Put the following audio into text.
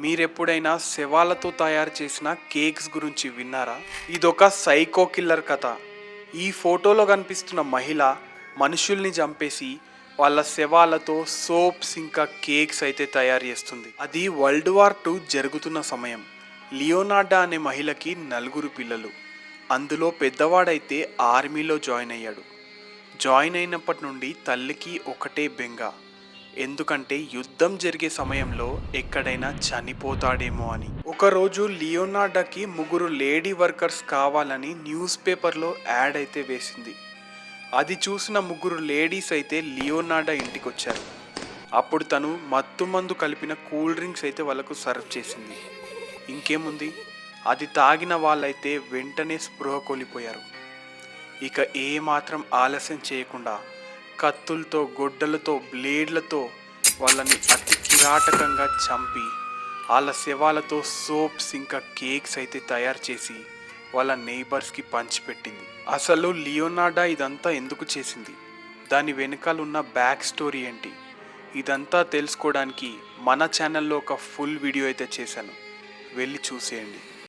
మీరెప్పుడైనా శవాలతో తయారు చేసిన కేక్స్ గురించి విన్నారా? ఇదొక సైకో కిల్లర్ కథ. ఈ ఫోటోలో కనిపిస్తున్న మహిళ మనుషుల్ని చంపేసి వాళ్ళ శవాలతో సోప్స్ ఇంకా కేక్స్ అయితే తయారు చేస్తుంది. అది వరల్డ్ వార్ 2 జరుగుతున్న సమయం. లియోనార్డా అనే మహిళకి 4 పిల్లలు. అందులో పెద్దవాడైతే ఆర్మీలో జాయిన్ అయ్యాడు. జాయిన్ అయినప్పటి నుండి తల్లికి ఒకటే బెంగ, ఎందుకంటే యుద్ధం జరిగే సమయంలో ఎక్కడైనా చనిపోతాడేమో అని. ఒకరోజు లియోనార్డాకి 3 లేడీ వర్కర్స్ కావాలని న్యూస్ పేపర్లో యాడ్ అయితే వేసింది. అది చూసిన 3 లేడీస్ అయితే లియోనార్డా ఇంటికి వచ్చారు. అప్పుడు తను మత్తుమందు కలిపిన కూల్ డ్రింక్స్ అయితే వాళ్ళకు సర్వ్ చేసింది. ఇంకేముంది, అది తాగిన వాళ్ళైతే వెంటనే స్పృహ కోల్పోయారు. ఇక ఏమాత్రం ఆలస్యం చేయకుండా కత్తులతో, గొడ్డలతో, బ్లేడ్లతో వాళ్ళని అతి కిరాటకంగా చంపి వాళ్ళ శవాలతో సోప్స్ ఇంకా కేక్స్ అయితే తయారు చేసి వాళ్ళ నైబర్స్కి పంచిపెట్టింది. అసలు లియోనార్డా ఇదంతా ఎందుకు చేసింది, దాని వెనకాల ఉన్న బ్యాక్ స్టోరీ ఏంటి, ఇదంతా తెలుసుకోవడానికి మన ఛానల్లో ఒక ఫుల్ వీడియో అయితే చేశాను, వెళ్ళి చూసేయండి.